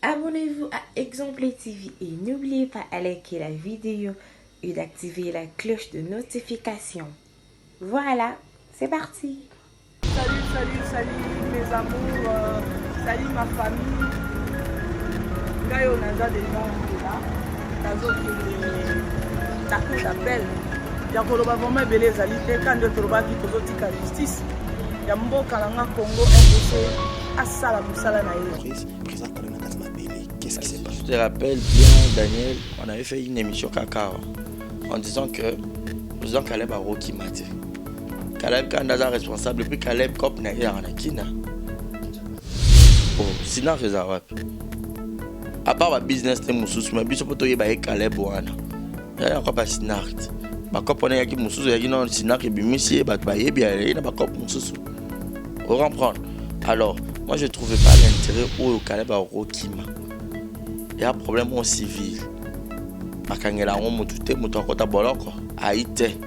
Abonnez-vous à Exemple TV et n'oubliez pas de liker la vidéo et d'activer la cloche de notification. Voilà, c'est parti. Salut mes amours, salut ma famille. Gaïo Naza déjà là. Tazo qui t'appelle d'appel. Yakoloba vraiment belé zalité quand de troba qui tozotika justice. Yamboka langa Congo RDC asala musala na ye. Qu'est-ce qui s'est passé? Je te rappelle bien, Daniel, on avait fait une émission Kaka en disant que nous avons Caleb à Rocky Mate. Caleb Kandaza responsable, puis Caleb Kop Naya Anakina. Oh, sinon, Rézawap. À part le business, les moussus, mais bien sûr, pour toi, Caleb Wana. Il y a encore pas Sinart. Ma cop on a qui moussus, il y a qui non Sinart et Bimissi, et Batbaye, bien, il y a pas cop moussus. Vous comprenez? Alors, moi, je ne trouvais pas l'intérêt au Caleb à Rocky Mate. Il y a un problème au civil. Makangela on mutute mutakota boloko aite.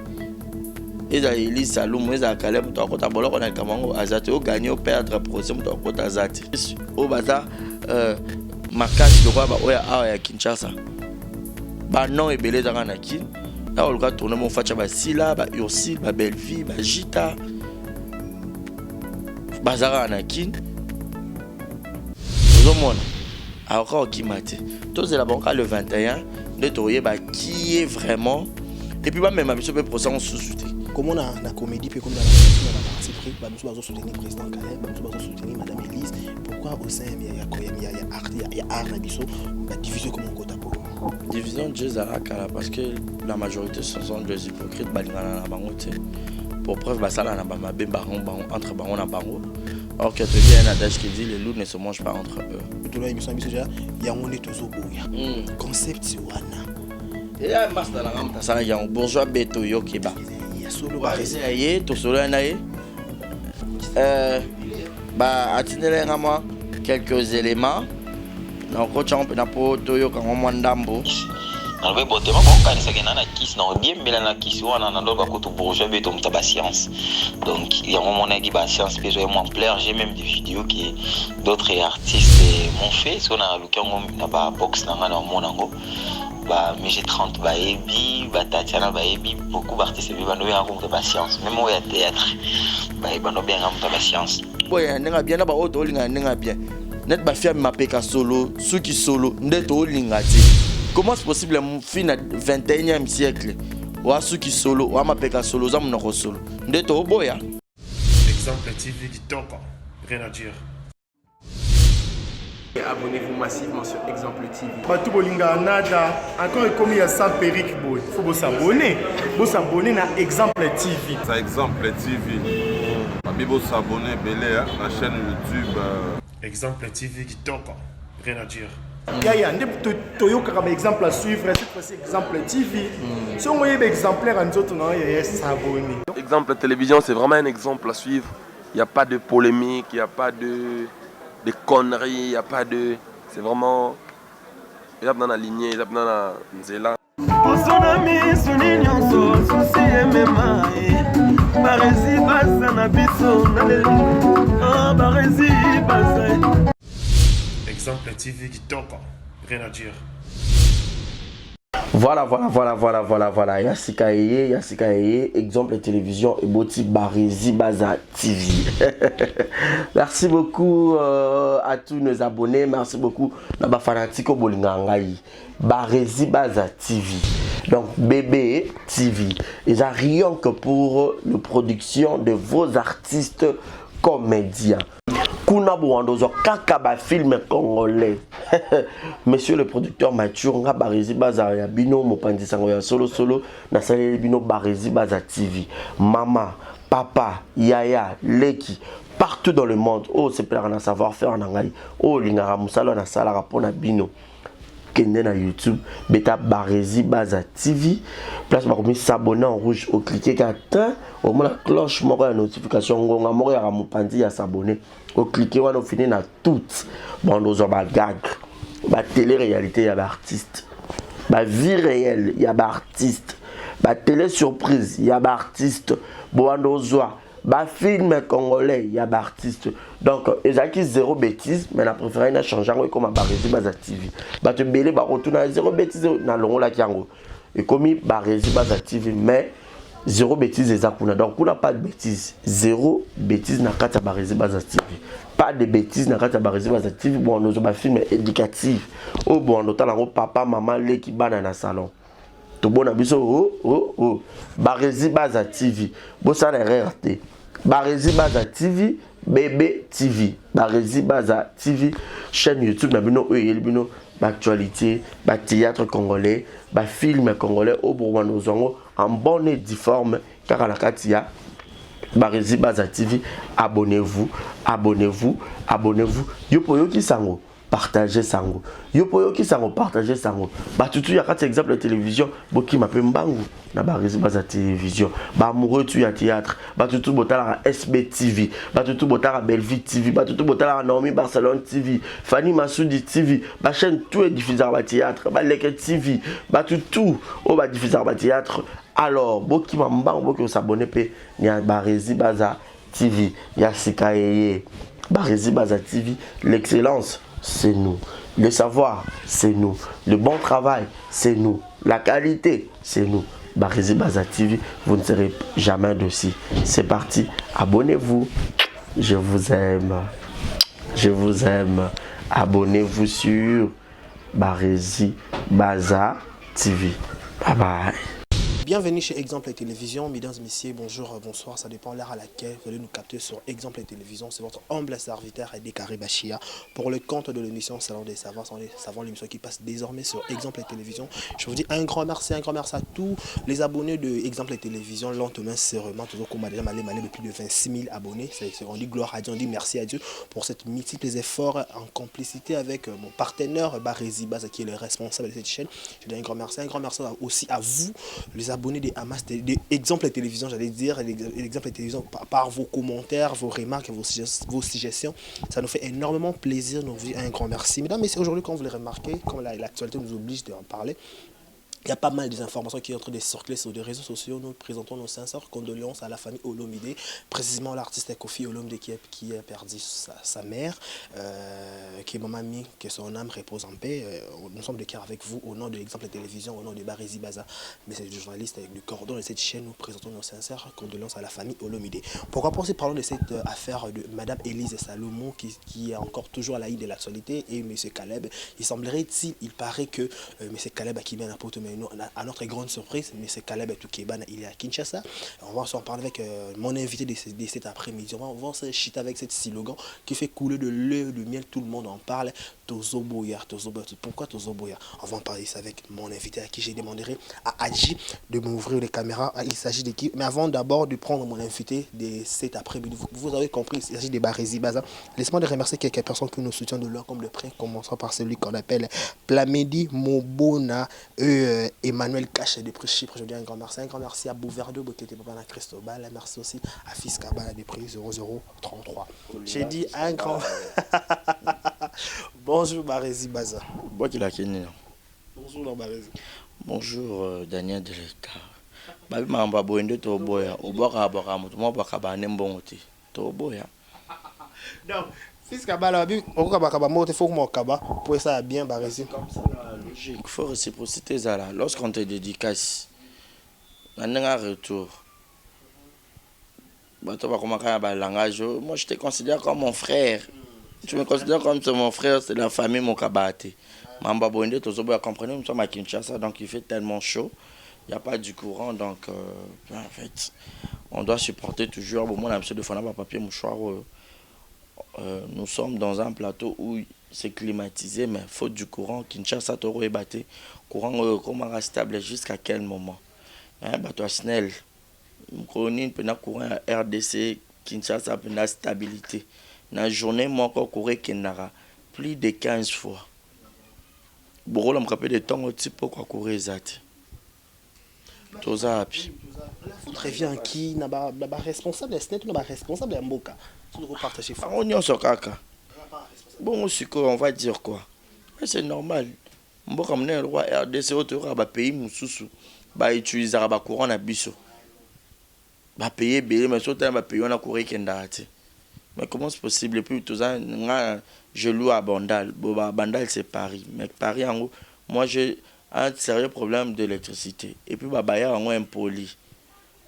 Eza ili salum eza kale mutakota boloko na kamango azate o gagner o perdre procès mutakota azate. O baza makasi lokwa ba oya awa ya Kinshasa. Ba non ebele za kana kin. La oluka tourner mon facha ba sila ba ursil ba Belleville ba Jita. Bazara na kin. Ozomona encore qui m'a dit tous la banque le 21 de Toye qui est vraiment et puis même ma mission peut procès sous-souté comment la comédie peut comme dans la partie pris bah nous allons soutenir président Caleb nous allons soutenir madame Elise pourquoi au sein il y a art biso la division comme on compte pour division de Zalaka parce que la majorité sont des hypocrites balingana na bangote pour preuve basala na bama be baron entre baron na baron. Alors que tu dis un adage qui dit les loups ne se mangent pas entre eux. Tout là émission déjà il y a on est tous au bout concept wana et là master la ramta ça il y a un bourgeois beto yo keba il y a solo barisé to solo naé ba atinele ngama quelques éléments donc quand on peut na poto yo quand on ndambo on veut botter ma bon kanisa ke nana kis na bien melana kis wana na ndoko ko bourgeois beto mta science donc il y a un moment qui ba science besoin moins plaire j'ai même des vidéos que d'autres artistes m'ont fait so na lukango na ba box na ngana monango ba mais 30 ba ebi ba Tatiana ba ebi beaucoup d'artistes bi bano ya ko mta science même au théâtre ba bano bien mta science boya ndinga bien na ba auto linga ndinga bien net ba fia mapeka solo suki solo ndeto linga ti. Comment c'est possible mon fin à 21e siècle ou à ceux qui solo ou à ma peka solo za mon solo ndeto oboya Exemple TV qui toque rien à dire. Abonnez-vous massivement sur Exemple TV. Batou bolinga nada encore comme il y a sans périque boy faut vous s'abonner à Exemple TV. Ça Exemple TV. Bibo s'abonner belé la chaîne YouTube Exemple TV qui toque rien à dire. Yaya ndé toyoka comme exemple à suivre cette fois-ci Exemple TV. Si on voyait exemplaire en autres non il s'abonner. Exemple télévision c'est vraiment un exemple à suivre. Il n'y a pas de polémique, il n'y a pas de conneries, il n'y a pas de c'est vraiment il y a dans la lignée, il y a dans la nzela. Exemple TV qui toque rien à dire. Voilà. Yassika Eye, exemple télévision et Boti Barizi Baza TV. Merci beaucoup à tous nos abonnés. Merci beaucoup à ma fanatiko Bolingangaï. Barizi Baza TV. Donc bébé TV. Ils ont rien que pour la production de vos artistes comédiens. Kuna Bouandozo Kakaba film congolais. Monsieur le producteur Mathieu nga Barizi Baza ya bino mopandi sango ya solo na salé bino Barizi Baza TV. Mama, papa, yaya, leki partout dans le monde. Oh c'est plein de savoir-faire en anglais. Oh lingara musalo na sala rapona bino. Kende na YouTube, beta Barizi Baza TV. Place ba komi s'abonner en rouge au cliquer qu'atteint au moins la cloche moko ya notification ngonga moko ya mopandi ya s'abonner. Au cliquer on a fini na toutes. Bon nous ba gag. Ba télé-réalité ya ba artiste. Ba vie réelle ya ba artiste. Ba télé surprise ya ba artiste. Bon nous ba film congolais ya ba artiste. Donc, ezaki zéro bêtise, mais la préférée n'a changé comme à Barési Baza TV. Bah te belé bah retourne à zéro bêtise na longo la kiango. Et comme Barési Baza TV, mais zéro bêtise ezakuna. Donc on n'a pas de bêtise. Zéro bêtise na kata Barési Baza TV. Pas de bêtises na kata Barési Baza TV. Bon, nous avons un film éducatif. Oh bon, nous avons papa, maman, les qui banana na salon. Tout bon abiso Barési Baza TV. Bon ça n'est RT. Barési Baza TV. Bébé TV, Barési Baza TV, chaîne YouTube, actualité, théâtre congolais, film congolais au Bourgogne en bonne et due forme, car à la Katia, Barési Baza TV, abonnez-vous, abonnez-vous, abonnez-vous. Yopoyo qui sango, partagez sango. Yopoyo qui sango, partagez sango. Tout y a 4 exemples de télévision, boki m'appelle Mbangu. Na Barési Baza télévision, amoureux tu ya théâtre, tout botala SB TV, tout botala Belleville TV, tout botala Naomi Barcelone TV, Fanny Massoudi TV, chaîne tout est diffusé à théâtre, Leke TV, tout au diffusé à théâtre. Alors, boki m'ambang, boki s'abonner pe, ni a Barési Baza TV, ya Sikaye, Barési Baza TV, l'excellence c'est nous, le savoir c'est nous, le bon travail c'est nous, la qualité c'est nous. Barési Baza TV, vous ne serez jamais dessus. C'est parti, abonnez-vous. Je vous aime. Je vous aime. Abonnez-vous sur Barési Baza TV. Bye bye. Bienvenue chez Exemple et Télévision, mesdames et messieurs, bonjour, bonsoir, ça dépend de l'heure à laquelle vous allez nous capter sur Exemple et Télévision. C'est votre humble serviteur Edi Karibachia pour le compte de l'émission Salon des Savants, l'émission qui passe désormais sur Exemple et Télévision. Je vous dis un grand merci à tous les abonnés de Exemple et Télévision, lentement, sérieusement, toujours comme déjà malé de plus de 26 000 abonnés. On dit gloire à Dieu, on dit merci à Dieu pour cette multiples efforts en complicité avec mon partenaire Barési Baza qui est le responsable de cette chaîne. Je dis un grand merci aussi à vous, les abonnés des Hamas, des exemples de télévision, j'allais dire, l'exemple de télévision par vos commentaires, vos remarques, vos suggestions. Ça nous fait énormément plaisir. Nous vous disons un grand merci. Mesdames et messieurs, aujourd'hui, comme vous l'avez remarqué, comme l'actualité nous oblige d'en parler, il y a pas mal d'informations qui sont en train de circuler sur les réseaux sociaux. Nous présentons nos sincères condoléances à la famille Olomide, précisément l'artiste Kofi Olomide qui a perdu sa mère, qui est mamie, que son âme repose en paix. Nous sommes de cœur avec vous au nom de l'Exemple de Télévision, au nom de Barési Baza, mais c'est le journaliste avec le cordon de cette chaîne. Nous présentons nos sincères condoléances à la famille Olomide. Pourquoi pas aussi parlons de cette affaire de Madame Élise Salomon qui est encore toujours à la haie de l'actualité et M. Caleb. Il paraît que M. Caleb a quitté n'importe où. À notre grande surprise, M. Caleb Toukebana, il est à Kinshasa. On va s'en parler avec mon invité de cet après-midi. On va se chiter avec cette slogan qui fait couler de l'eau, de miel, tout le monde en parle. Tozoboya, Tozoboya. Pourquoi Tozoboya? On va en parler avec mon invité à qui j'ai demandé à Adji de m'ouvrir les caméras. Il s'agit de qui? Mais avant d'abord de prendre mon invité de cet après-midi, vous avez compris, il s'agit de Barési Baza. Laissez-moi de remercier quelques personnes qui nous soutiennent de loin comme de près, commençant par celui qu'on appelle Plamedi Mobona, Emmanuel Caché de Chypre. Je dis un grand merci à Bouverdo, Bokete Papa Cristobal, merci aussi à Fiskaba de prix 0033. J'ai dit un grand bonjour Barési Baza. Bonjour Barési. Bonjour Daniel Deleka. Babi mamba boende to boya, oboka boka mutu mo boka ba nembongo ti. To boya. Donc Fiskaba la bi okoka baka ba mote faut mo kaba pour ça bien Barési. Comme ça la logique, il faut réciprocité ça là. Lorsqu'on te dédicace, on a un retour. Bah toi comment un langage, moi je te considère comme mon frère. Tu me considères comme mon frère, c'est la famille mon kabate. Mamba boende to zo boya, comprenez, nous sommes à Kinshasa donc il fait tellement chaud. Il n'y a pas du courant, donc en fait, on doit supporter toujours. Bon, moi, l'habitude de faire un papier mouchoir. Nous sommes dans un plateau où c'est climatisé, mais faute du courant, Kinshasa Toro est battu. Courant comment stable jusqu'à quel moment? Bateau Snell, nous avons courant RDC, Kinshasa a une stabilité. Dans la journée, moi, encore courir Kenara plus de 15 fois. Bon, on me de temps au type pour courir Zati. Très bien, qui n'a pas responsable, n'est-ce pas responsable de Mboka. On y est kaka. Bon, on va dire quoi? C'est normal. Mboka mne le roi RDC autour ba pays mususu ba utiliser ba courant na biso. Ba payer belé mais surtout ba payer on a courir kendati. Mais comment c'est possible? Et puis tout ça, je loue à Bandal. Bandal c'est Paris. Mais Paris en gros, moi j'ai un sérieux problème d'électricité. Et puis Babaya en gros impoli.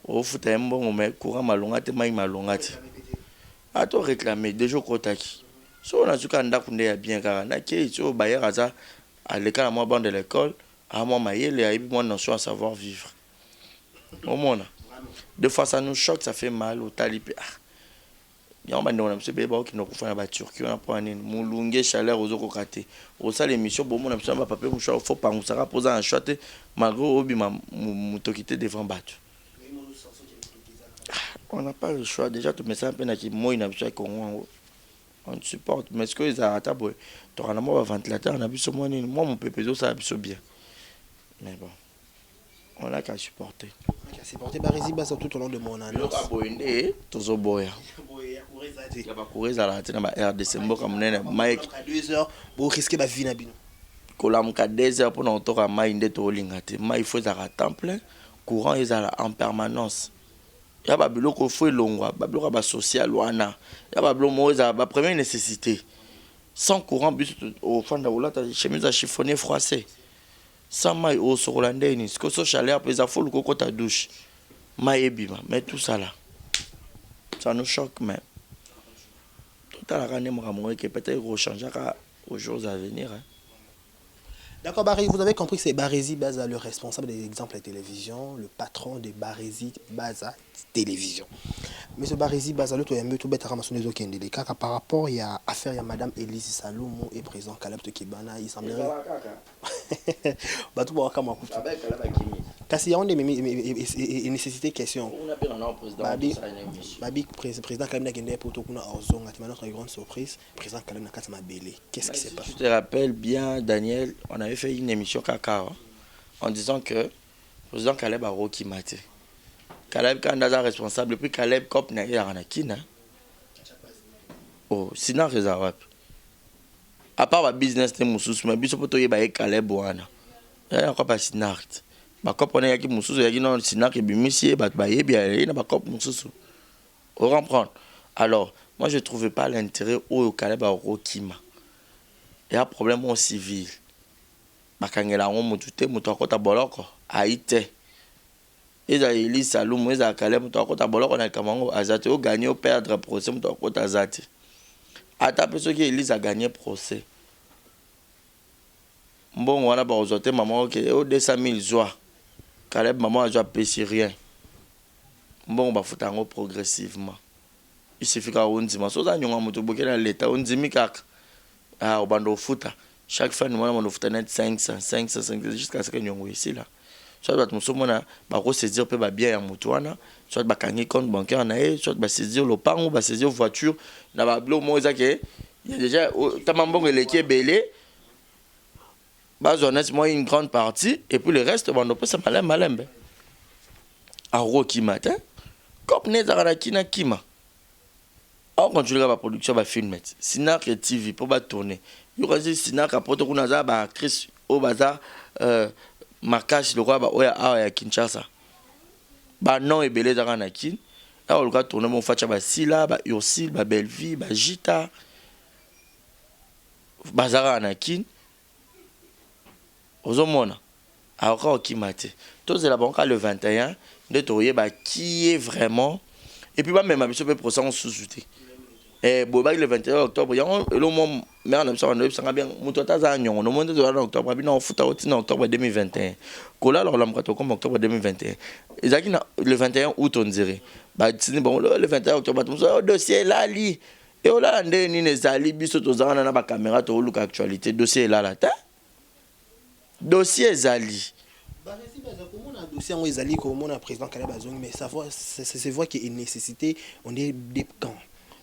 Au foot un bon mais courant malongate, maï malongate. A toi réclamer deux jours kotaki. Si on a su qu'un d'accord bien car na qui est au Bayard à ça à l'école à moi bande de l'école à moi maïel et à moi notion à savoir vivre. Au moins. Des fois ça nous choque, ça fait mal au talibé. Il y a un moment qui nous fait la Turquie, on a pris un moulungue chaleur aux autres côtés. Au sein de l'émission, bon, on a besoin de papier, il faut pas nous poser un shot, malgré obi mutokité devant battu. On n'a pas le choix. Déjà, tout ça un peu qui moi, on supporte. Mais ce que les arabes, tu as un ventilateur, on a vu ce moi, mon pépé, ça a vu bien. Mais bon. On a qu'à supporter. On a supporté Barési Baza tout au long de mon annonce. Toujours boya. Il y a pas courir à la tête dans la RDC. Mike. 2 heures pour risquer la vie. Kolam 2 heures pour nous tourner à Maïndé Tolingate. Il faut à temps plein. Courant est en permanence. Il y a pas de bloc au feu long, il y a social wana. Il y a pas de bloc la première nécessité. Sans courant, bus au fond de la chemise à chiffonner froissé. Sans maille au sur Hollandais, ce que ce chaleur peut être full coco ta douche. Maille bima, mais tout ça là, ça nous choque même. Tout à la rane moi qui peut-être rechanger aux jours à venir. D'accord, Barry, vous avez compris que c'est Barési Baza, le responsable des exemples à télévision, le patron de Barési Baza Télévision. Monsieur Barési Baza, le tout est mieux tout bête à ramasser les autres des cas par rapport il y a affaire à Madame Elise Salomo et président Caleb Kibana, il semblerait. Bah tout voir comment couper. Parce qu'il y a une nécessité question. Babi président Caleb Nakende pour tout qu'on a notre grande surprise, président Caleb Nakatama Belé. Qu'est-ce qui s'est passé? Je te rappelle bien, Daniel, on avait fait une émission Kaka en disant que le président Caleb a Roki Maté. Caleb Kandaza responsable, puis Caleb Kop n'a eu à Nakina. Oh, sinon, réserve. À part le business de Moussous, mais bien sûr, pour toi, Caleb Ouana. Il y a encore pas Sinart. Ma cop on a qui Moussous, il y a non Sinart qui est bimisier, bah il y a une cop Moussous. On comprend. Alors, moi, je ne trouvais pas l'intérêt au Caleb à Rokima. Il y a un problème au civil. Makangela on mutute mutokota boloko aite. Eza Elise Salomo eza Caleb mutokota boloko na kamango azate o gagner ou perdre procès mutokota azate. Ata peso ki Elise a gagné procès. Bon wana ba ozote maman ke o 200 000 joie. Caleb maman a joie pesi rien. Bon ba futango progressivement. Il suffit ka onzima so za nyonga mutu bokela leta onzimi kaka. Ah au bando futa. Chaque fois, nous avons fait 500 jusqu'à ce que nous ici là. Soit nous sommes saisir bien à Moutouana, soit nous compte bancaire, soit saisir le pan ou saisir voiture. Il y a déjà belé. Une grande partie et puis le reste, on peut se malin. À Rokimata, comme nous avons Kima. On continue la production de film. Sinon, TV pour tourner. Il y a des gens qui ont Chris Obaza, Marcach, le roi, à Kinshasa. Non, et belé dans la Kin. Là, on va tourner mon Facha Sila, Ursil, Belleville, Gita, Bazara Anakin. Aux hommes, alors qui m'a dit. Tous les banques le 21, de Toye, qui est vraiment. Et puis, même ma mission peut procéder en sous-souté. Et le 21 octobre, il y a un moment, mais on a bien, on a octobre, on fout en octobre 2021. Kola, alors, comme octobre 2021. Le 21 août, on dirait. Bon, le 21 octobre, le dossier là, et on a des alliés, biso, on a une caméra, on a une actualité, dossier là, là, dossier Zali. Dossier en Zali, comme on a président Caleb Azong, mais c'est vrai qu'il y a une nécessité, on est des camps.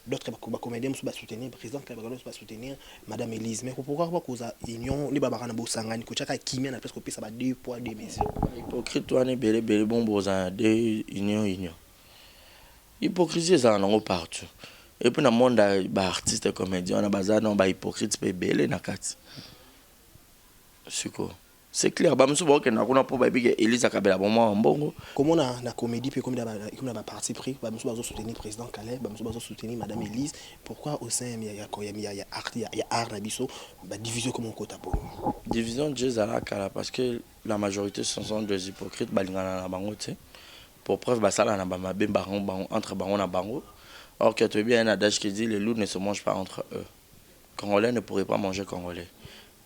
D'autres comédiens sont soutenir, le président Caleb Azong va soutenir Madame Elise. Mais pourquoi cause union, les babarana bosangani, que chaque qui mène à presque ça va 2 poids 2 mesures. Hypocrite, toi, n'est belé bon bozan, deux union. Hypocrisie, ça en a partout. Et puis dans le monde des artistes et comédiens, on a bazar, non, hypocrite, c'est belé, nakati. C'est quoi? C'est clair. Bah, monsieur, bon, que n'a pas pour baby Elisa Kabela, bon, moi, bon. Comment la comédie, puis comme il a parti pris, bah, monsieur, va soutenir le président Caleb, bah, monsieur, va soutenir Madame Elise. Pourquoi au sein, il y a art, Nabiso, bah, division comme on compte à pour division de Jézala, parce que la majorité sont des hypocrites, bah, l'ingana na bango, tu sais. Pour preuve, bah, ça, là, entre baron et bango. Or, que tu as bien un adage qui dit les loups ne se mangent pas entre eux. Congolais ne pourrait pas manger Congolais.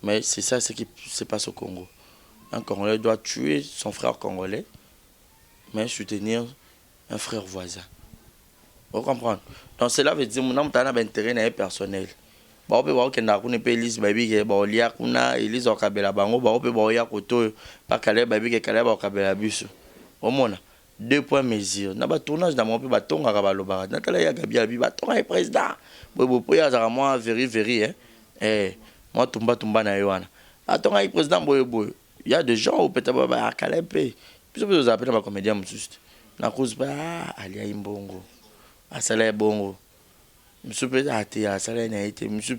Mais c'est ça ce qui se passe au Congo. Un Congolais doit tuer son frère congolais, mais soutenir un frère voisin. Vous comprenez? Donc cela veut dire que nous avons un intérêt personnel. On peut voir que nous avons une Elise baby qui est Elise au Kabela Bango, on peut voir que pas Caleb baby qui est Caleb au Kabela Biso. Au moins, 2 points mesure. Nous avons un tournage dans mon pays, on a un baloba. Nathalie Gabi Albi, on a un président. Boy, moi, very, moi, tumba na yoana. Attends, un président boy. Il y a des gens où peut-être à Caleb. Puis vous appelez ma comédien juste. Na cause pas ali a imbongo. Asala bongo. Monsieur peut ate asala na été monsieur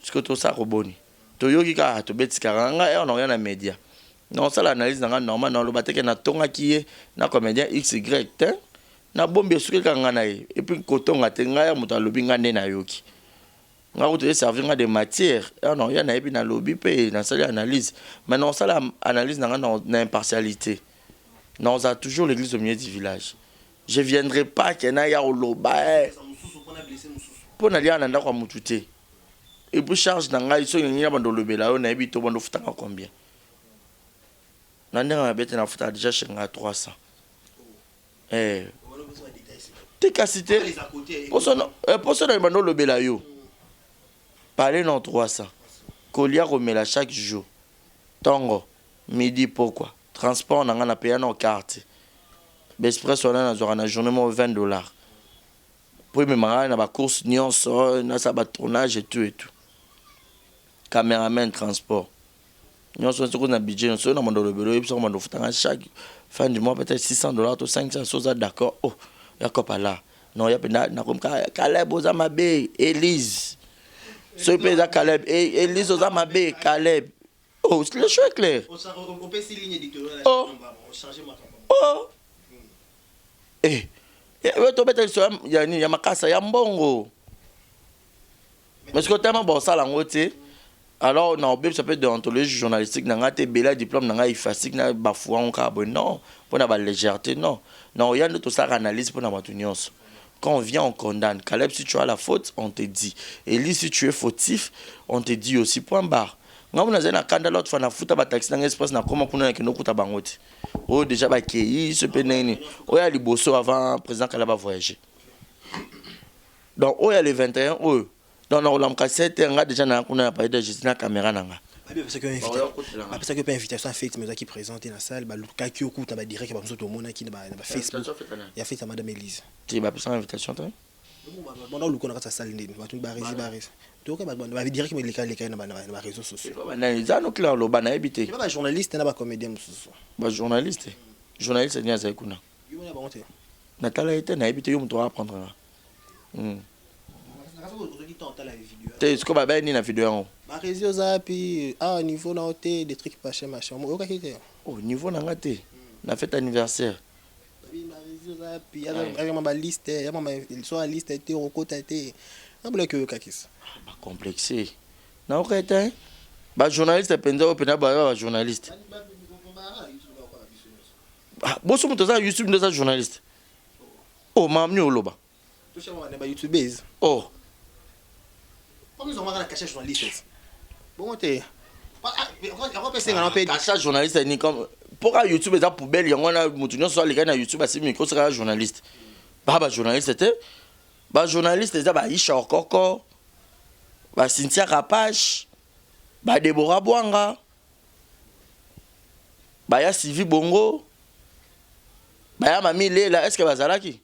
ce que tout ça roboni. To yoki ka to betika nga on rien na média. Non ça l'analyse na normal na lo bateke na tonga kié na comédien XY te na bombe suke ka nga na et puis kotonga te nga ya muta lobi nga na yoki. Nga vous devez servir des matières. Non, il y a une lobby, dans cette analyse. Mais non, ça l'analyse n'a impartialité. Non, on a toujours l'église au milieu du village. Je ne viendrai pas qu'il y ait au loba. Pour n'aller à Nanda comme Moutouté. Et pour charge d'anga, ils sont dans le lobby là, on a habité au bon de combien. Nanda a habité dans le déjà chez 300. T'es qu'à citer. Pour ça, dans le lobby là, yo. Parler dans 300. Colia remela chaque jour. Tongo, midi pourquoi? Transport, on a payé nos cartes. Express, on a une journée de $20. Puis, on a une course, on a un tournage et tout. Caméraman, transport. On a un budget, on a un budget, chaque fin du mois, peut-être $600 ou 500, d'accord. Oh, il y a quoi là? Non, il y a Caleb, Ozamabe, Elise. Ce pays à Caleb et Elise Ozamabe, Caleb. Oh, le choix est clair. On peut essayer ligne éditoriale. Oh. Oh. Eh. Il y a ma casse, il y a un bongo. Mais ce que tu as bon ça, alors, on a un peu de déontologie journalistique, on a un diplôme, on a un effacique, on a un bafouan, non, pour la légèreté, non. Non, il y a tout ça analyse pour la matunion. Quand on vient, on condamne. Caleb, si tu as la faute, on te dit. Elise, si tu es fautif, on te dit aussi. Point barre. Quand on a un candidat, l'autre fois, on a foutu un taxi dans l'espace, on a comment on a un couta bangote. Oh, déjà, bah, qui se pénène. Oh, il y a les bossos avant le président Caleb a voyagé. Donc, oh, il y a les 21, oh. Donc, on a cassette, on a déjà parlé de gestion de la caméra. Parce que une invitation faite mais qui présente dans la salle bah le cas qui écoute on va dire que tout le monde qui dans Facebook il a fait à madame Elise tu vas passer invitation toi bon le connaît sa salle ni va tout barrer donc on va dire que les cas dans réseaux sociaux banaliser nous clair lo bana habité ba journaliste na ba comédien ba journaliste ni za kuna Nathalie était na habité yo mto apprendre est-ce que baba ni na vidéo ma réseau zapi niveau na hôtel des trucs pas cher machin au niveau na ngate na fête anniversaire ma réseau zapi ya ma liste ya ma soit liste était recota était na bla que kakis ba complexé na okata ba journaliste penza opena ba journaliste boso mto za YouTube ndo za journaliste oh mamni oloba to chama na ba YouTubers oh comme ils ont marqué la cachette journaliste bon t'es cacha journaliste ni comme pourquoi YouTube est poubelle y on a mutunyo soit les gars na YouTube asi micro sera journaliste ba journaliste était ba journaliste ça ba Isha Okoko ba Cynthia Rapache ba Deborah Bwanga ba ya Sylvie Bongo ba ya Mami Lela est-ce que bazalaki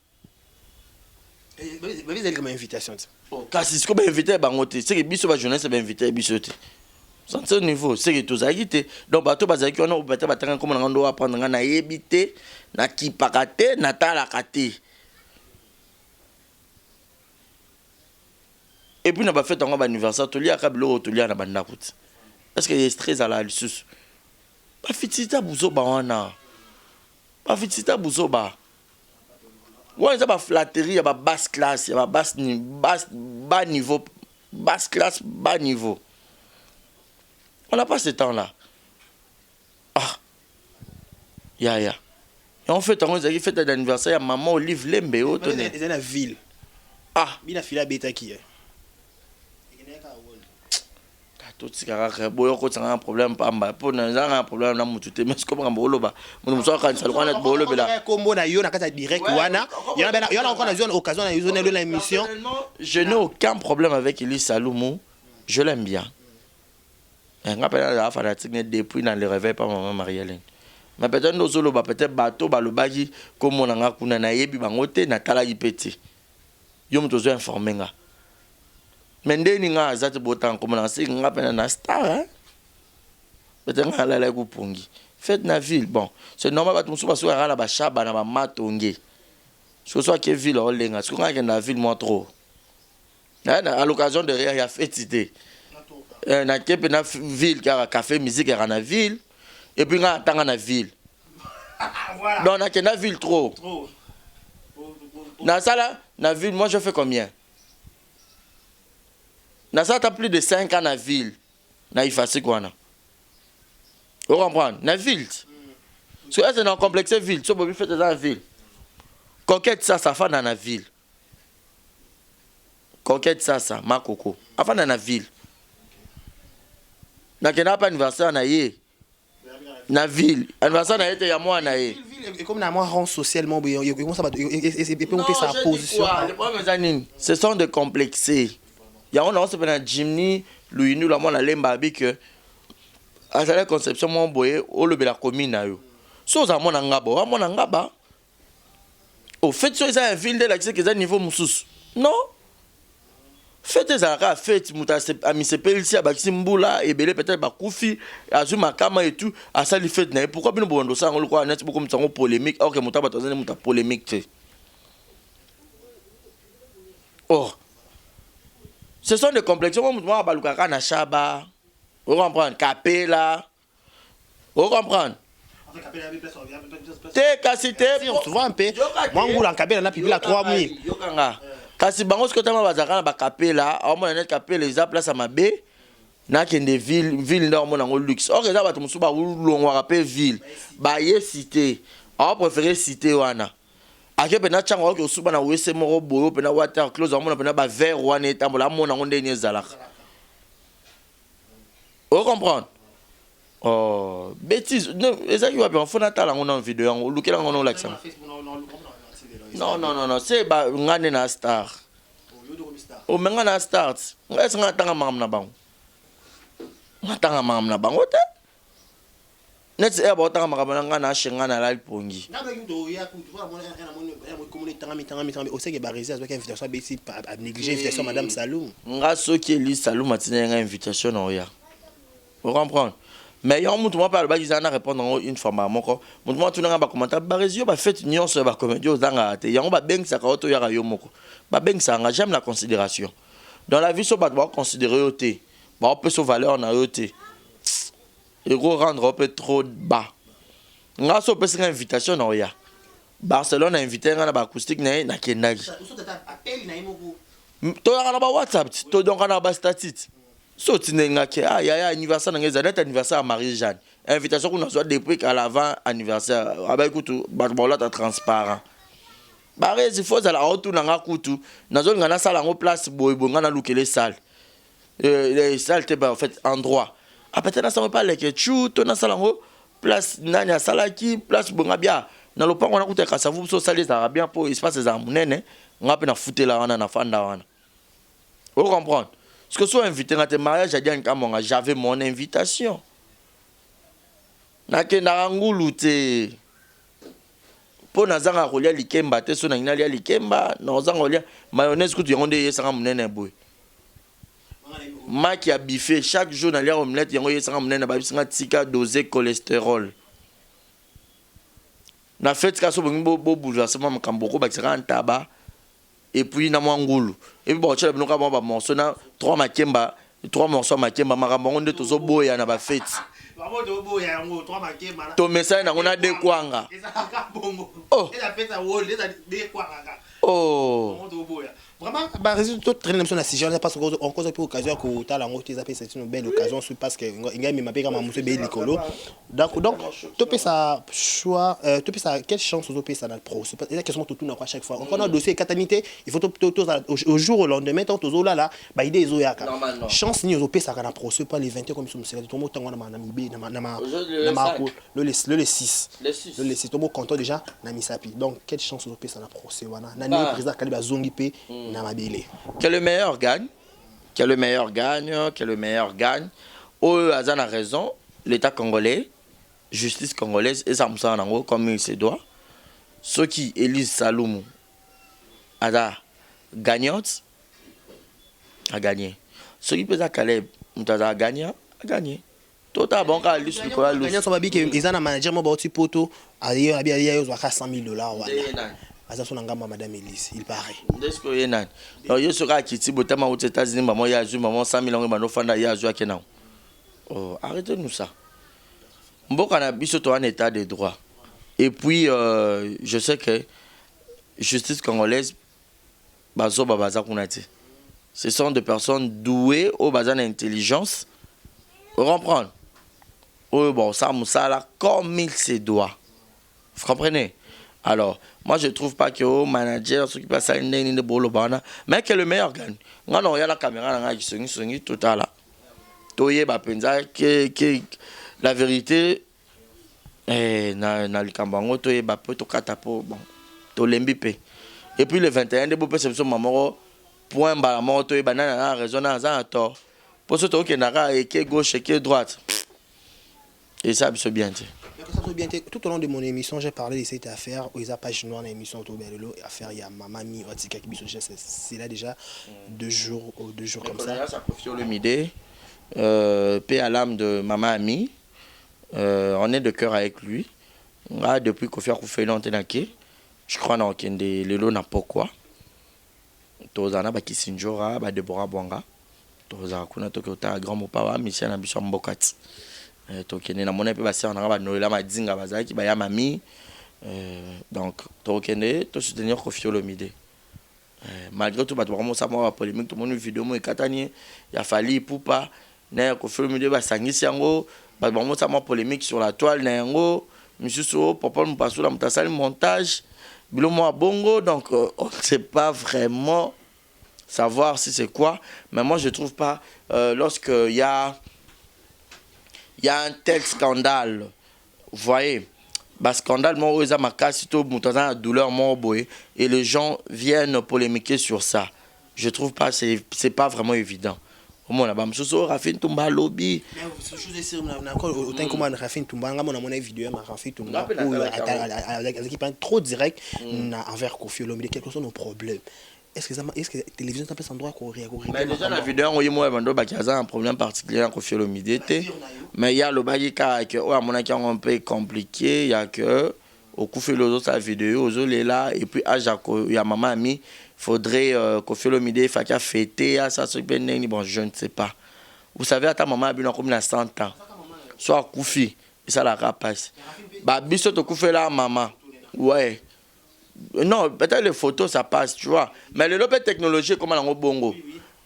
vous avez comme invitation kasi ce que ba invité bangote c'est que biso ba journaliste ba invité biso te sans ce niveau c'est que tous agité donc bato bazaki on a peut-être batanga comme on doit apprendre na yebité na kipakate na talakate et puis na ba fête on ba anniversaire to lia kablo to lia na banda kuti est-ce que il est stress à la lisusu bafitita buzoba wana bafitita buzoba wana eza baflatterie ya babasse classe ya bas niveau basse classe bas niveau. On n'a pas ce temps là. Ah ya et on fait un fête d'anniversaire à maman Olive Lembe au tonne c'est la ville. Ah bila fila beta qui tout ce qui a boyo ko tsanga problème pamba pour na un problème na mutu te mais comme ngamboloba mutu so ka nsalo kana bolo bela kombo na yo na kata direct wana yana encore na zone occasion na zone de l'émission. Je n'ai aucun problème avec Eli Saloumou, je l'aime bien. On appelle la fanatique depuis dans le réveil par maman Marie-Hélène. Mais peut-être nos solo peut-être bateau balobagi comme on a kuna na yebi bangote na tala yipeti. Yo mtozo informer nga. Mende ni nga azati botan comme na si nga pena na star hein. Peut-être nga la ku pongi. Fête na ville bon, c'est normal ba tumsu ba so ra la ba shaba na ba matonge. Ce soit que ville o lenga, ce qu'on a na ville moi trop. À l'occasion de rien, il y a fête idée. Na kepe na ville car café musique à la ville et puis nga tanga na ville. Voilà. Donc na na ville trop. Na sala na ville moi je fais combien? Na ça t'as plus de 5 ans na ville. Na ifasi quoi na. Vous comprenez? Na ville. So est dans complexe ville, so bobi fait dans la ville. Conquête ça fa dans la ville. Conquête ça makoko. Afin dans la ville. Na kena pas anniversaire na ye. Na ville. Anniversaire na été ya moi na ye. Et comme na moi rend socialement il commence à et peut monter sa position. Les problèmes anines, ce sont des complexés. Ya on a se pendant Jimny, Louis nous la moi na lemba bi que à la conception mon boye au le la commune na yo. So za mon ngaba. Au fait so ça ville de la qui c'est niveau mususu. Non. Faites des arrêts, faites ami sepelisi abakisi mbula ebele peut-être bakufi azuma kama et tout à ça li fête na pourquoi bino bondo ça ngolo kwa net beaucoup mtango polémique or que mutaba tozane muta polémique. Oh ce sont des complexions comme moi balukaka na shaba vous comprenez capella vous comprenez te kasite tu vois un peu moi ngula capella na pibila 3000 yokanga. Kasi bango ce que tu as bazaka na ba capella au moins net capella les place à mabe na kende ville na mo na luxe or eza bato musuba ulongwa rapé ville ba ye cité a préféré cité wana ake pena changa o ke suba na wese mo boyo pena water close mo na pena ba verre wana etambola mo na ngonde ni ezalaka. Vous comprenez? Oh bêtise non ezaki wa bien fona tala ngona vidéo yango lukela ngona la kisa. Non, c'est ba ngane na star. O menga na start. Ngase ngatanga mam na bango. Ngatanga mam na bango te. Net e ba otanga makabana ngana shenga na la lipongi. Nanga yudo ya ku tu vois mon communauté tanga o seke ba réserve avec invitation ba ici à négliger invitation madame Saloum. Nga soki Eli Saloum matina nga invitation na oya. Vous comprenez? Mais yon mutu moi parle ba izana répondre une fois moko mutu moi tunanga ba commentaire ba réseau ba fait nyonso ba comédie ozanga te yon ba beng saka oto ya yo moko ba beng sanga j'aime la considération dans la vie so ba doit considérer oté ba on peut so valeur na oté et gros rendre un peu trop bas nga so peut une invitation na oya Barcelone a invité nga na ba acoustique na kendagi to ya na ba WhatsApp to donc na ba statistique. So tinenga ke ya anniversaire ngeza net anniversaire à Marie Jeanne. Invitation qu'on a soit depuis qu'à l'avant anniversaire. Aba ikutu batbola ta transparent. Ba rezi faut za la auto na kutu. Nazo ngana sala ngo place boy bonga na lukele salle. Les salles te en fait endroit. Après na ça me parle que tu to na sala ngo place nanya sala ki place bonga bien. Na lopango na kuta ka savu so sale za bien pour espace za munene. Ngape na futela wana na fanda wana. Vous comprenez? Parce que soit invité à tes mariages, j'avais mon invitation. Nakenda ngulu te. Po nazanga kolia likemba te so na ngina lia likemba, nazanga kolia mayonnaise kutu yonde yesanga munene boy. Maki a biffé chaque jour na lia omelette yonde yesanga munene ba bisinga tika dosé cholestérol. Na fait ka so bo bouleversement makamboko ba tsaka ntaba. Et puis na ngulu et puis bon tu as ba morceau na 3 morceaux makemba makambo nde tozo boya na ba fête To message na ngona de kwanga. Oh. Vraiment, bah, résultat, très bien, parce qu'on cause pour occasion que tu as la moitié, c'est une belle occasion, parce que il y a même pas comme monsieur Béli Colo. Donc, tu peux ça choix, tu peux ça quelle chance tu peux ça dans le pro. C'est la question tout à chaque fois. On a un dossier catanité, il faut au jour au lendemain, tant aux là, bah idée zo yaka. Chance ni au peux ça dans le pro, c'est pas les 20 comme nous c'est tout le temps on a namibé le 6. Le 6 tout le content déjà na misapi. Donc quelle chance tu peux ça dans le pro, c'est wana. Nani président Kaliba zongi pe. Que le meilleur gagne, que le meilleur gagne, que le meilleur gagne. Oh, Azan a raison, l'État congolais, justice congolaise, et ça me semble en gros comme il se doit. Ceux qui élisent Saloumou, Ada gagnante, a gagné. Ceux qui peuvent à Caleb, Mutaza a gagné, Tout à bon cas, lui, c'est quoi, ils ont un manager, mon bâti poto, ailleurs, il y a $100,000. Madame Elise, il paraît. Donc, il sera à Kitty, Botama aux États-Unis, maman, il y a 100 000 euros, oh, arrêtez-nous ça. Bon, on a bis un état de droit. Et puis, je sais que justice congolaise, ce sont des personnes douées au bazar d'intelligence. Vous comprenez? Oui, bon, ça, là, comme il se doit. Vous comprenez? Alors, moi je ne trouve pas que le manager, ceux qui passent à une de bolo, mais que le meilleur gagne. Il y a la caméra qui se tout à l'heure. La vérité, na likambango, et puis le 21, de bopé, c'est maman, point balamon, to banana, raison, à tort. Pour ce qui est gauche et droite. Et ça, c'est bien. Tout au long de mon émission, j'ai parlé de cette affaire où ils ont page noire dans l'émission affaire il y a Mamami Otika qui c'est là déjà 2 jours comme ça. Ça confie le midi. Paix à l'âme de Maman Ami. On est de cœur avec lui. Depuis qu'on fait un longtemps, je crois qu'il y a des lots n'a pas quoi. Tozana Bakisinjora, Deborah Bwanga. Tozana Kuna Tokota, grand mopa, Michel Nabisson Mbokati. Tokene na mona pe ba ser na ba noela madinga bazaki ba ya mami donc tokene to soutenir Koffi Olomide malgré tout ba to vraiment ça moi polémique tout monde vidéo mo ekatani ya fali poupa na Koffi Olomide ba sangisi yango ba vraiment ça moi polémique sur la toile na yango monsieur so papa nous passe la mutasali montage bilo mo bongo donc on ne sait pas vraiment savoir si c'est quoi mais moi je trouve pas lorsque il y a un tel scandale, vous voyez, scandale, moi, ils ont ma casse, douleur, et les gens viennent polémiquer sur ça. Je trouve pas, c'est pas vraiment évident. Au moins, là-bas, je suis Rafin Toumba lobby. Je suis sûr autant que moi, Rafin Toumba, on a mon vidéo, Rafin Toumba, qui parle trop direct envers Koffi Olomide, quels sont nos problèmes. Est-ce que la télévision est un endroit qu'on réagit? Mais déjà, la vidéo, il y a un problème particulier avec Koffi Olomide. Mais il y a le bagage qui est un peu compliqué. Il y a que, au Koffi Olomide, sa vidéo, là, et puis, il y a Maman Ami, il faudrait Koffi Olomide, fasse fêter, ça, bon, je ne sais pas. Vous savez, à ta maman, elle a comme 100 ans. Soit Koffi, et ça la rapace. Bah, biso to Koffi là, maman. Ouais. Non, peut-être les photos ça passe, tu vois. Mais le lopé technologie, comme on bongo.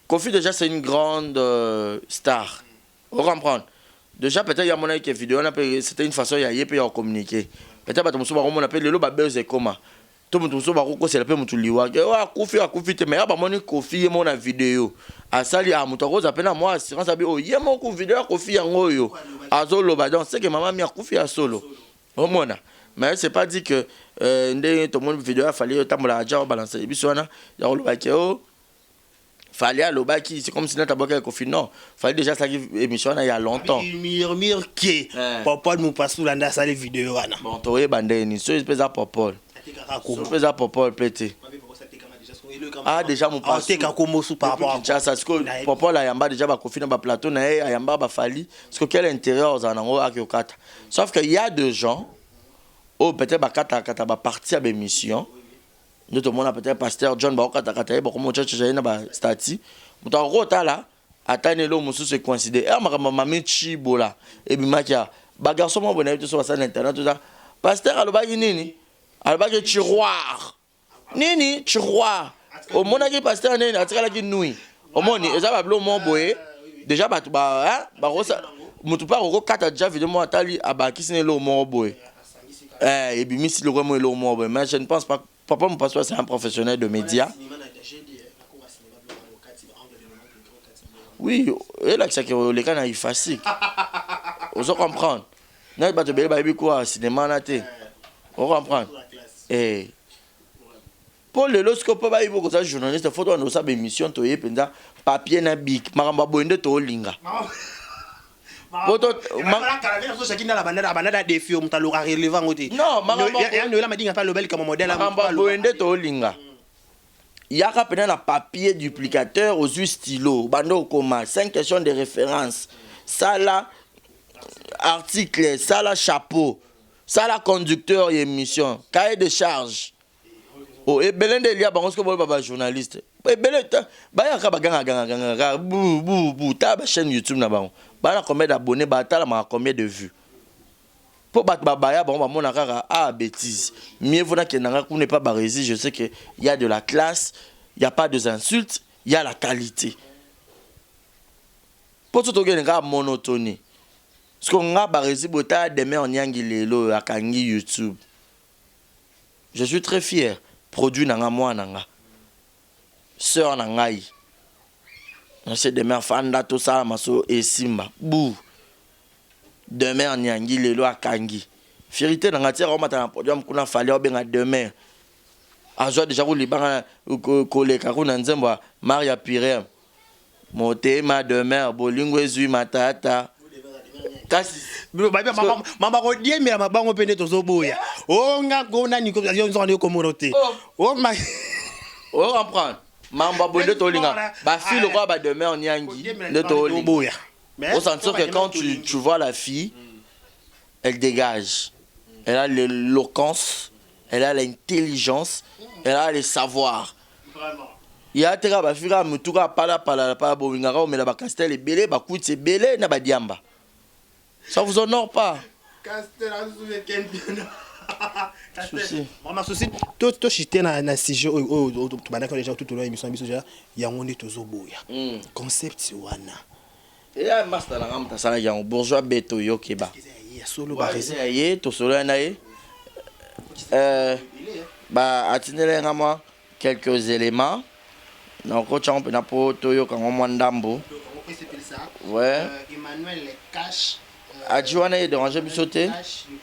Koffi déjà c'est une grande star. Vous comprenez? Déjà peut-être il y a mon qui vidéo, c'était une façon il y a communiquer. Peut-être que on appelle le loba buzz et comment. Tout le monde c'est le peu mutu liwa. Koffi mais pas mon Koffi mon vidéo. A sali a mutu rose appelle moi assurance abi oh yé mon vidéo Koffi yango yo. Azo loba donc c'est que maman mi a Koffi à solo. Au moins. Mais c'est pas dit que tout le monde vidéo a fallu balancer et puis il y a fallait le baki c'est comme si n'était pas Koffi non fallait déjà ça émission il y a longtemps mire qui papa nous passe là dans ça les vidéos là bon toi bandé ni so espèce à papa espèce à papa pété ah déjà mon passe t'es comme sous par rapport à ça parce que papa là yamba déjà ba Koffi na ba plateau na yamba ba fali parce que quel intérêt aux anango akokata sauf que il y a des gens oh peut-être bakata ba partie à l'émission nous tout le monde peut-être pasteur John ba kata kata ba comme church na ba stati muta rota là atane lo musu se considère ah makambo mami chibola et bimakia ba garçon mo bona to so ça internet tout ça pasteur alobaki nini alobaki tiroir nini tiroir au monaki pasteur nini atikala ki nui au moni eza ba blo mo boye déjà ba ba ba rosa mutu pa ko kata déjà vidéo mo atali abaki sine lo mo boye et bimisi le mo lo mo boye mais je ne pense pas papa mon pasteur c'est un professionnel de médias. Oui, et là, c'est que les gens sont faciles. Vous comprenez? Vous ne pouvez pas quoi, cinéma, vous comprenez? Et pour le lorsque vous avez beaucoup de journalistes, il faut que nous avons une émission, papier, bic, maramba boinde, to linga. Non, maramba boinde, to linga. Il y a un papier duplicateur aux yeux stylo, bando coma, 5 questions de référence, ça là, article, ça là, chapeau, ça là, conducteur et émission, cahier de charge. Oh, et Belen de Lia, parce que vous êtes journaliste. Et Belen, bah, il chaîne YouTube, bah, combien d'abonnés, bah, combien de vues. Pour battre babaya, bon, bah, mon ah, bêtise. Mieux vaut que Nangakou n'est pas barési. Je sais qu'il y a de la classe, il n'y a pas de insultes, il y a la qualité. Pour tout le monde, monotonie. Parce qu'on a barési, bota, demain, on y a ngilelo, à Kangi YouTube. Je suis très fier. Produit Nanga moi, Nanga. Sœur Nangaï. C'est demain, Fanda, tout ça, Maso et Simba. Bouh. Demain, Nyangi, Lelo à Kangi. Vérité, dans la terre, on m'a dit podium qu'on a fallu bien demain. À joie déjà, vous libérez collègue, car Nzemba, Maria Pirem. Moté, ma demeure, Bolingue, Zui, Matata. Maman, redie, mais ma banque pénètre aux oboya. Oh, on a une conversation de communauté. Oh, ma. Oh, on prend. Mamba Bonde Tolinga. Ba fille, le roi, ba demeure, Nyangi, de Tolinga. On sent que quand tu vois la fille, elle dégage. Elle a l'éloquence, elle a l'intelligence, elle a le savoir. Il y a des gens qui ont dit que ça vous honore pas. Maman souci to chité na sujet au banaka déjà tout le émission biso déjà yango to zoboya concept wana et un master la ngam tasala yango bourgeois beto yokeba solo ba yé to solo na yé ba atinele ngama quelques éléments donc on champ na po to yo kango mwandambo ouais Emmanuel Cash adjoana est dérangé bisoté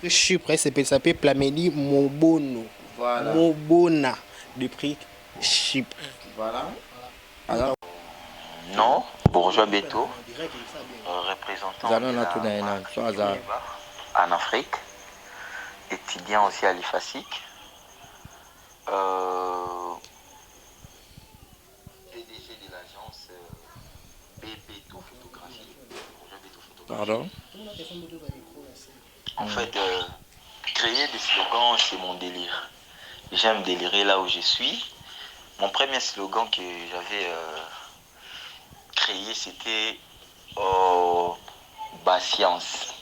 Chypre s'appelle Plameli Mobono. Voilà. Mobona de prix Chypre. Voilà. Alors non, bourgeois Beto, représentant en Afrique, étudiant aussi à l'IFASIC. PDG de l'agence Beto Photographie. Pardon. En fait, créer des slogans, c'est mon délire. J'aime délirer là où je suis. Mon premier slogan que j'avais créé, c'était Bas Science.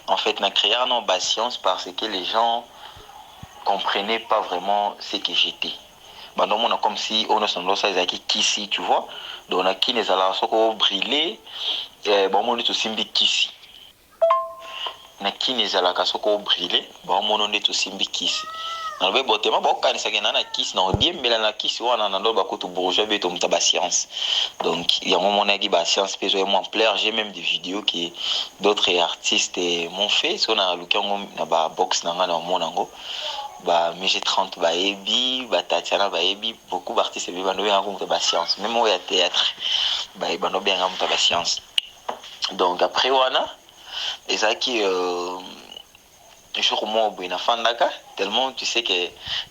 En fait, j'ai créé un nom Bas Science parce que les gens ne comprenaient pas vraiment ce que j'étais. Donc, on a comme si on a son ça ici, tu vois. Donc, on a qui les a brûlé. Bon, on est aussi ici. Na kini ezalaka soko brûler ba mono ndeto simbi kisi na lobe botema ba kanisa ke na kisi na odiembela na kisi wana na ndo ba koto bourgeois beto mutaba science donc il y a un moment nagi ba science peso et moi plaire j'ai même des vidéos que d'autres artistes m'ont fait so na lukango na ba box na ngana monango ba mg 30 ba ebi ba Tatiana ba ebi beaucoup d'artistes be bando bien mutaba science même au théâtre ba bando bien mutaba science donc après wana et ça qui jour moi au Fandaka tellement tu sais que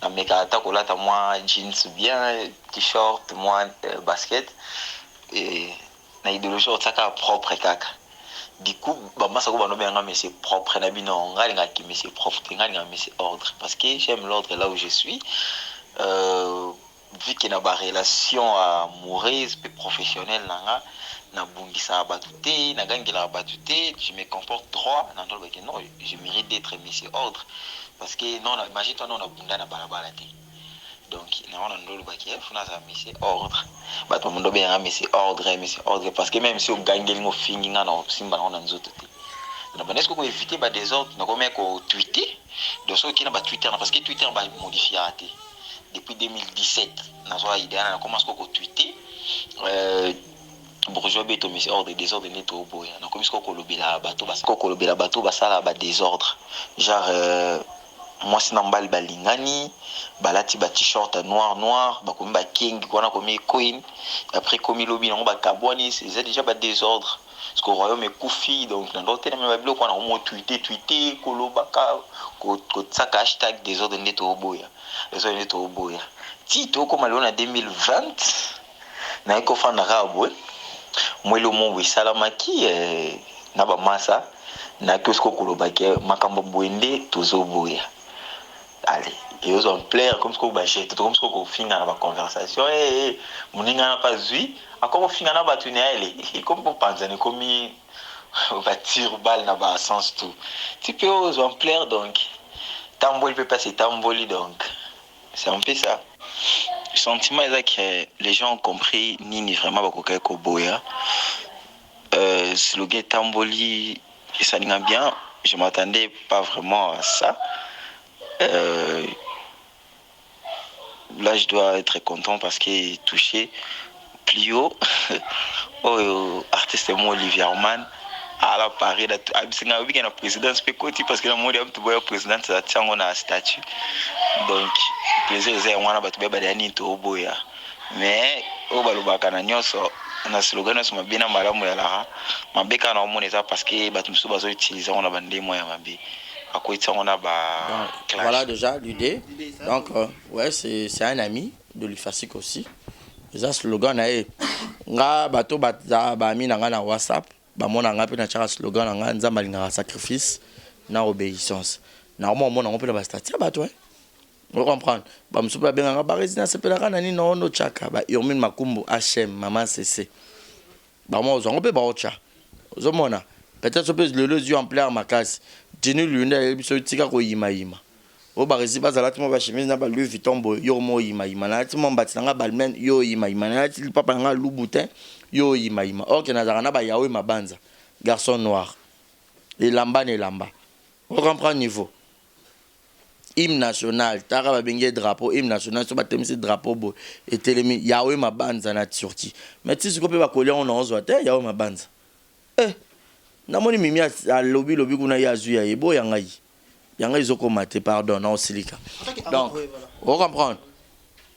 dans mes caractères là t'as moi jeans bien t-shirt moi basket et na idéologie ça propre kaka du coup bah moi ça va bien mais c'est propre na bino ngalinga qui mais c'est propre ngalinga mais c'est ordre parce que j'aime l'ordre là où je suis vu qu'il y a une relation amoureuse et professionnelle na bungisa batute na gangela batute je me comporte droit na ndolo que non je mérite d'être monsieur ordre parce que non imagine toi non na bunda na balabala te donc na wana ndolo baki funa za monsieur ordre bato mundo be nga monsieur ordre parce que même si o gangeli ngo fingi nga na simba na nzoto te na banesko ko éviter ba désordre na ko mettre ko tweeter donc ce qui na ba Twitter parce que Twitter ba modifier depuis 2017 na so idée na commence ko tweeter bourgeois beto mais ordre désordre net au boya na comme ko kolobela bato basala ba désordre genre moi c'est nambal balingani balati ba t-shirt noir bakomi ba king kona komi queen après komi lobi na ba kabwani c'est déjà ba désordre parce que royaume est koufi donc dans d'autres même ba bloko na mo tweeter kolobaka ko tsaka hashtag désordre net au boya tito comme on a 2020 na ko fana rabo mwelo mo salamaki na ba masa na kesko kolobaki makambo bwende tozoboya allez et aux en plaire comme ce qu'on bâchait tout comme ce qu'on finit dans la conversation et mon n'a pas vu encore au final na batune elle et comme pour penser comme on va tirer balle na ba sens tout tu peux aux en plaire donc tamboli peut passer tamboli donc c'est un peu ça. Le sentiment est que les gens ont compris ni vraiment bakoka ko boya slogan tamboli et ça n'ira bien, je m'attendais pas vraiment à ça. Là je dois être content parce qu'il est touché plus haut artiste moi Olivier Arman à la Paris absinga week na présidence pekoti parce que la mode am to boya président ça tient on a statut donc plaisir c'est on ba to ba dani to boya mais o balobaka na nyonso na slogan so mabina malamu ya la mabeka na omone ça parce que ba tumsu bazo utiliser on a bande moya mabe à quoi on a ba voilà déjà l'idée donc ouais c'est un ami de l'Ifasik aussi ça slogan na nga bato ba mi na nga na WhatsApp ba mona nga pe na chaka slogan na nga nzamba linga sacrifice na obéissance na mo mona ngo pe ba statut bato vous comprenez ba msupa benga nga ba résidence pe la kana ni no no chaka ba Yormin Makumbu HM maman CC ba mo zo ngo pe ba ocha zo mona peut-être peut le yeux en plein ma case dinu lune biso tika ko yima o ba resi ba zalati mo ba chemise na ba Louis Vuitton bo yo mo yima na ti mo mbati nga balmen yo yima na ti papa nga Louboutin yo yima ok na zana ba yawe mabanza garçon noir et lamba ne lamba on comprend niveau hymne national tara ba bengi drapeau hymne national so ba temisi drapeau bo et telemi yawe mabanza na Turquie mais ti siko pe ba kolia on ozwa te yawe mabanza na moni mimi a lobby kuna ya zuya yebo yanga izoko mate pardon na osilika donc on comprend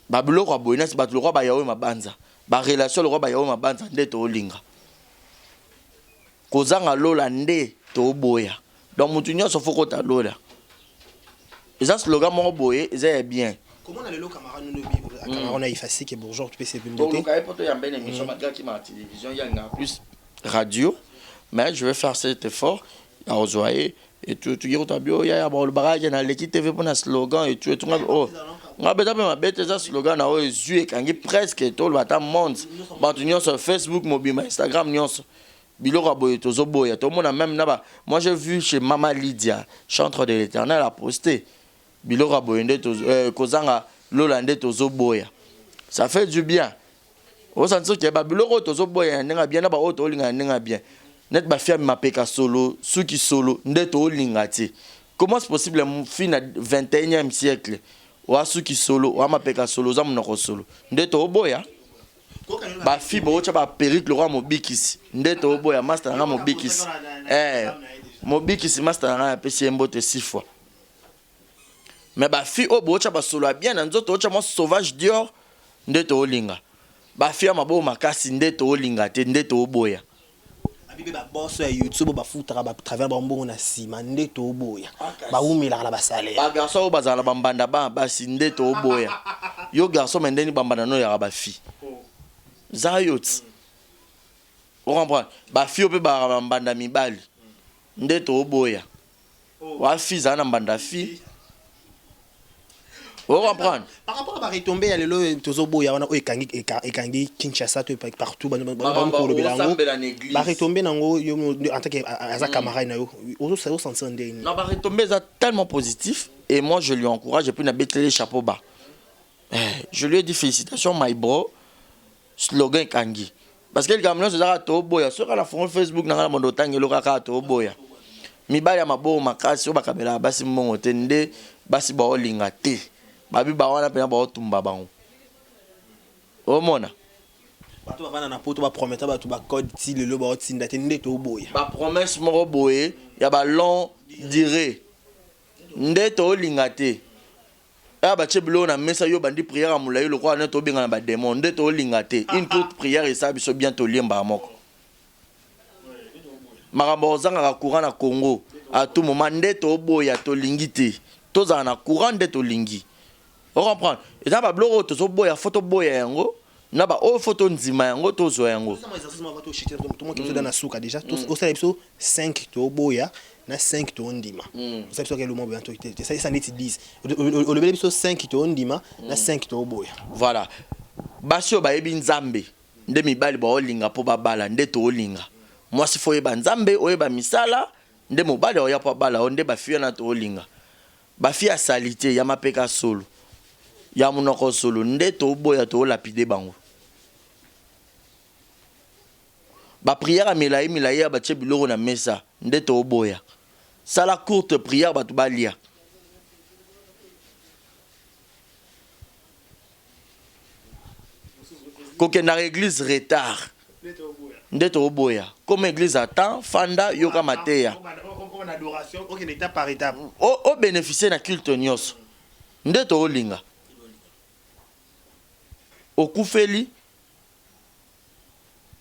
ba biloko boyina si batlo kwa ba yawe mabanza ba relation lokwa ba yawe mabanza nde to olinga kozanga lola nde to boya donc mutu nyonso foko ta lola eza slogan mo boye eza bien comment on a le camarade nous camarade Ifasik et bourgeois tu peux se donc quand poto ya mbene émission maga qui ma télévision il y a plus radio mais je vais faire cet effort à ozoyer et tu bio ya ba le barrage na l'équipe TV pour un slogan et tu oh nga beta pe ma bete za slogan na o ezue kangi presque tout le bata monde bantu nyonso Facebook mobile Instagram nyonso biloko boye tozo boya tout le monde même na ba moi j'ai vu chez Mama Lydia chantre de l'Éternel a posté biloko boye nde to kozanga lolande tozo boya ça fait du bien o sanso ke ba biloko tozo boya ndenga bien na ba o to linga ndenga bien net ba fia mapeka solo suki solo nde to linga ti comment c'est possible fin na 21e siècle wa suki solo wa mapeka solo za munoko solo nde to boya ba fi bo cha ba perruque le roi mobikisi nde to boya master nga mobikisi mobikisi master nga pesi mbote 6 fois mais ba fi o bo cha ba solo bien na nzoto cha mo sauvage dior nde to linga ba fi mabo makasi nde to linga te nde to boya ba boss ya YouTube ba futra ba travers ba mbongo na sima nde to boya ba umila na ba salaire ba garçon ba zala ba mbanda ba sinde to boya yo garçon mendeni bambana no ya ba fi zayot on comprend ba fi ope ba mbanda mibali nde to boya wa fi zana mbanda fi Vous comprenez? Par rapport à la retombée, il y a le Tozobo, il y a Ekangi, Kinshasa, partout, La retombée, en tant que camarade, on se sent la retombée est tellement positif et moi je lui encourage et puis on a les chapeaux bas. Je lui ai dit félicitations my bro, slogan Kangi. Parce que le Cameroun c'est ça Toboya, sur la Facebook na mon otang le kaka Toboya. Mibali ya mabo makasi o bakabela basi mongo tende basi ba olinga te. Babi ba wana pena ba otumba bango. Omona. Bato bavana na poto ba promettre ba to ba code ti le ba otinda tende Toboya. Ba promesse moko boye ya ba long durée. Nde to olinga te. Ah bah tcheblo na mesa yo bandi prière amulayo le roi na to benga na ba démon nde to olinga te. Une toute prière et ça biso bientôt liemba moko. Makambo ozanga courant na Congo à tout moment nde to boya to lingite. Toza na courant nde to lingi. On comprend. Et ça ba bloko to so boya photo boya yango. Na ba o photo nzima yango to zo yango. Ça exercice moi to chiter tout le monde qui dans na souka déjà tous au salaire 5 to boya na 5 to ndima. Vous savez que le mot bientôt ça net 10. Au level 5 to ndima na 5 to boya. Voilà. Basio ba ebi nzambe. Nde mibali ba olinga po babala nde to olinga. Moi si foye ba nzambe oyeba misala nde mobali oya po babala onde ba fia na to olinga. Ba fia salite ya mapeka solo. Ya munoko solo nde to boya to lapide bango. Ba prière à milaï ba tche biloko na mesa nde to boya. Ça la courte prière ba to balia. Koke na église retard. Nde to boya. Comme église attend fanda yoka mateya. On adoration, OK étape par étape. O bénéficier na culte nyos. Nde to olinga. Okufeli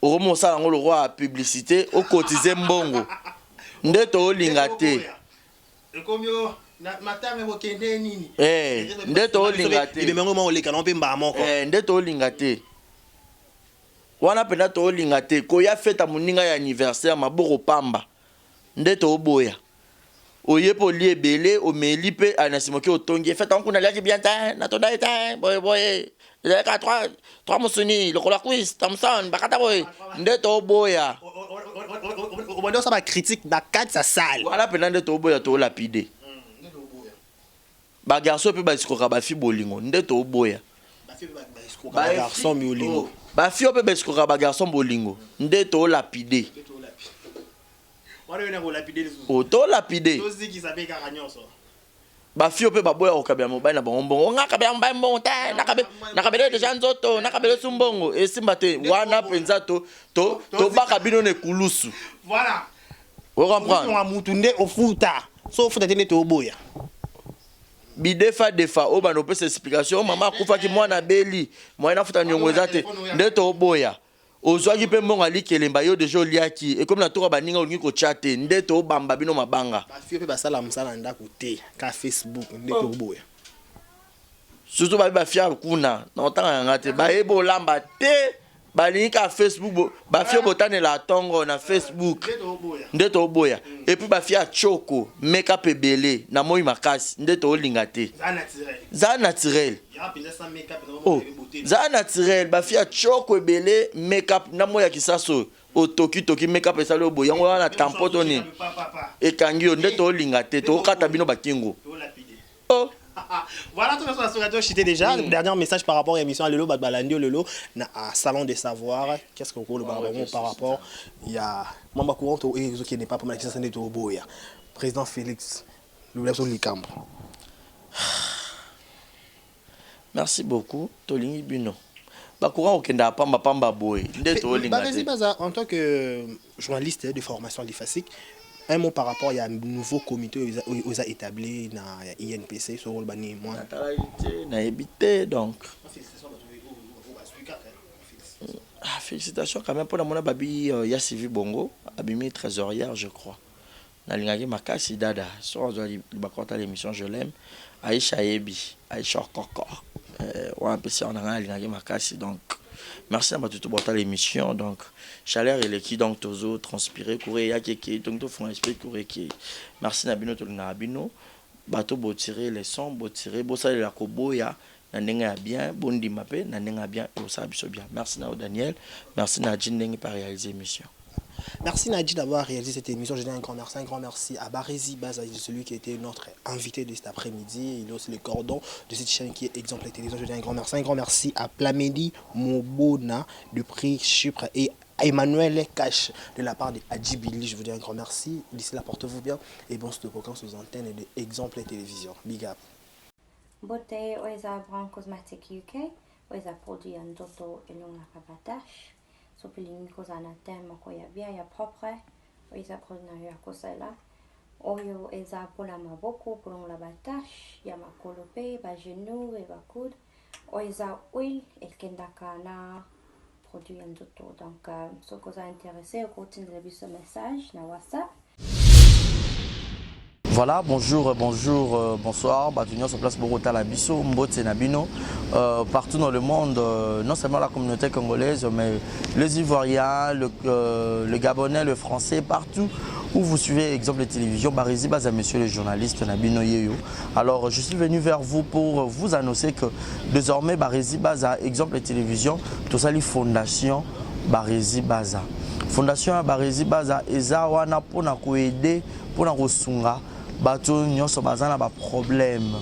Oromo sala ngo le roi publicité au cotiser mbongo. Nde to olinga te. Ekomyo na matame bokende nini? Nde to olinga te. Ibe mengo oleka no pemba moko. Nde to olinga te. Wana pena to olinga te. Ko ya feta muninga ya anniversaire maboko pamba. Nde to oboya. Oye po li ebele o melipe anasimoki otongi feta on kuna laki bien ta na to dai ta boy. Il y a 3 monsoni, le quiz, Thompson, Bakata boy, nde to boya. On va ça va critique na 4 sa salle. Voilà pendant de to boya to lapide. Ba garçon pe ba sikoka ba fi bolingo, nde to boya. Ba garçon mi bolingo. Ba fi pe ba sikoka ba garçon bolingo, nde to lapide. Wana wena ko lapide. O to lapide. To ziki sabe ka nyonso. Ba fio pe ba boya ko kabya mobile na bongo nga kabya mobile mbongo ta na kabele deja nzoto na kabele sumbongo esimba te wana penza to baka bino ne kulusu. Voilà. On comprend. On a mutunde ofuta. So ofuta tene to boya. Bidefa defa o ba no pesa explication mama kufa ki mwana beli mwana futa nyongo zate nde to boya. Ozwaki pe mbongo ali kelemba yo deja liaki et comme na toka baninga olingi ko chatter nde to bamba bino mabanga. Ba fio pe basala musala ndako te ka Facebook nde to boya. Surtout ba fia kuna na otanga ngate ba ebo lamba te ba linka Facebook ba fio botane la tongo na Facebook nde to boya et puis ba fia choko make up ebele na moi makasi nde to linga te. Za naturel. Oh, za naturel ba fia choko ebele make up na moi ya kisaso otoki make up esalo obo yango wana tampoto ni ekangi yo nde to linga te to kata bino bakingo. Oh. Voilà tout ça sur radio chité déjà. Dernier message par rapport à l'émission Lelo Badbalandio Lelo na salon des savoirs. Qu'est-ce qu'on le baron par rapport il y a Mamba courant et qui n'est pas pour l'existence de Toboya. Président Félix Louleso Likambo. Merci beaucoup Tolingi Bino. Ba courant okenda pamba boy. Nde to linga. En tant que journaliste de formation lymphatique, un mot par rapport, il y a un nouveau comité aux a établi dans INPC sur le bani moi. Na évité donc. Félicitations quand même pour la mona babi ya Sylvie Bongo, abimi trésorière je crois. Na lingaki makasi dada, sur le bakota l'émission je l'aime. Aïcha Ebi, Aïcha Koko. On a appelé ça on a lingaki makasi donc. Merci à tout pour l'émission donc chaleur et l'équipe donc tozo transpirer courir ya keke donc to font esprit courir qui merci na bino to na bino bato bo tirer les sons, bo tirer bo ça la koboya na ndenge bien, bondi mapé na ndenge bien et ça biso bien. Merci na Daniel, merci na Jindeng par réaliser émission. Merci Nadji d'avoir réalisé cette émission. Je dis un grand merci à Barési Baza, celui qui était notre invité de cet après-midi. Il a aussi le cordon de cette chaîne qui est Exemple Télévision. Je dis un grand merci à Plamedi Mobona du prix Chypre et Emmanuel Cash de la part de Adjibili. Je vous dis un grand merci. D'ici là, portez-vous bien et bon stock aux antennes de Exemple Télévision. Big up. Beauté, Oisa Brand Cosmetic UK, Oisa produit en Doto et long la cabatache. So pilingi koza na tema ko ya bien ya propre oiza produit na ya kosala oyo eza pola maboko pour la batache ya makolope ba genou et ba coude oiza oil el kendaka na produit en toto donc so koza intéressé au continue de ce message na WhatsApp. Voilà, bonjour, bonsoir. Batunion sur place Bogota la Bisso, Mbote Nabino. Partout dans le monde, non seulement la communauté congolaise, mais les Ivoiriens, le Gabonais, le Français, partout où vous suivez Exemple de Télévision, Barési Baza, monsieur le journaliste Nabino Yeyo. Alors, je suis venu vers vous pour vous annoncer que désormais, Barési Baza, Exemple de Télévision, tout ça, les fondations Barési Baza. Fondation Barési Baza, Eza wana pour nous aider, pour nous ressonger. Bato nyonso bazana ba problème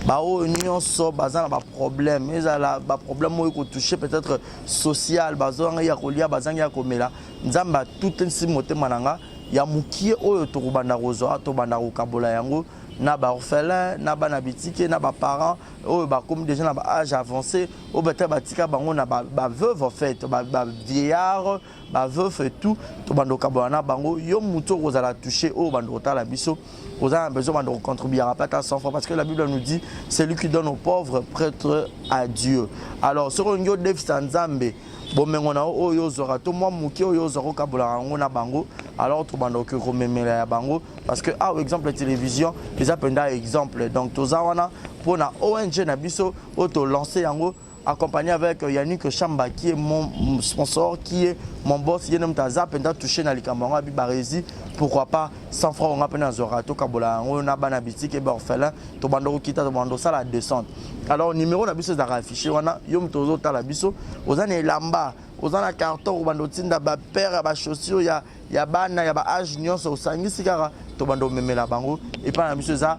bao nyonso bazana ba problème ezala ba problème mo ko toucher peut-être social bazanga ya kolia bazanga ya komela nzamba tout nsi motema nanga ya mukie oyo to kubanda rozo to banda ko kabola yango na ba orphelin na ba na bitike na ba parents oyo ba comme déjà na ba âge avancé o beta batika bango na ba veuve en fait ba vieillard ba veuve et tout to banda ko kabola na bango yo muto ko zala toucher o banda ko tala biso. Vous avez besoin de contribuer à pas 100 fois parce que la Bible nous dit c'est lui qui donne aux pauvres prêtre à Dieu. Alors sur un yo dev sanzambe bon mengona oyo zora to moi muki oyo zoro kabola ngona bango alors to bando que rememela ya bango parce que ah exemple télévision les appenda exemple donc to zawana pour na ONG na biso auto lancer yango accompagné avec Yannick Chamba qui est mon sponsor, qui est mon boss, qui est touché dans les camarades à Barési. Pourquoi pas 100 francs on a peine à Zorato, Kabola, on a Banabiti, qui est orphelin, Tobando Kita, Tobando, ça la descente. Alors, numéro d'abus, c'est affiché, on a Yom Tozo Talabiso, aux années Lamba, aux années carton, au bando Tinda, père, à chaussure, il y a Bana, il y a Age, Nyon, au Sangi, Sigara, Tobando Memela Bango, et pas la mission ça.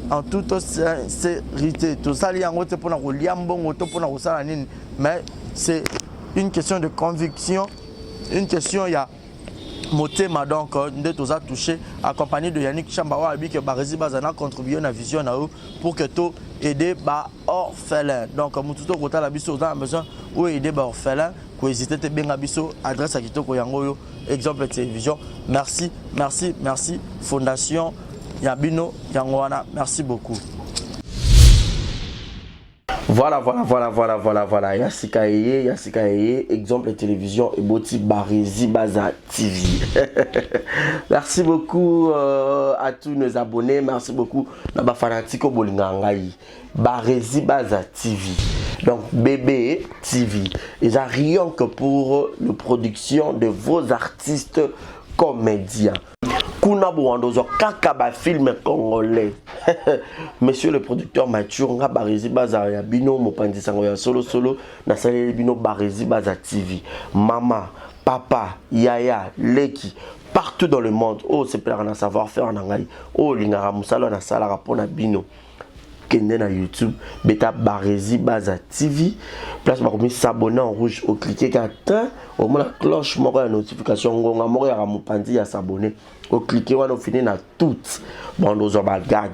En toute sincérité, tout ça, mais c'est une question de conviction, une question, il y a Motema donc, de tous a touché, accompagné de Yannick Chambawa, que Barési Bazana contribué à la vision pour que tout aider les orphelins. Donc, Moututo Kota la biso, on a besoin d'aider les orphelins, pour hésiter à bien biso, adresse à Kitoko Yangoyo, Exemple Télévision. Merci, merci, merci. Fondation Yabino Yangoana, merci beaucoup. Voilà. Yassika Eye, Exemple Télévision et Boti Barési Baza TV. Merci beaucoup à tous nos abonnés. Merci beaucoup à Fanatiko Bolingangaï. Barési Baza TV. Donc BB TV. Et ça rien que pour la production de vos artistes comédiens. Kuna Bouandozo, Kakaba film congolais. Monsieur le producteur Mathieu, nga Barési Baza ya bino mopandi sango ya solo na salé bino Barési Baza TV. Mama, papa, yaya, leki, partout dans le monde. Oh, c'est plein de savoir-faire en anglais. Oh, lingara musalo na sala rapona bino. Kende na YouTube, beta Barési Baza TV. Place par contre s'abonner en rouge au cliquer qu'atteint au moins la cloche moko la notification ngonga moko ya mopandi ya s'abonner. Au cliquer on a fini na toutes. Bon nous on va gag.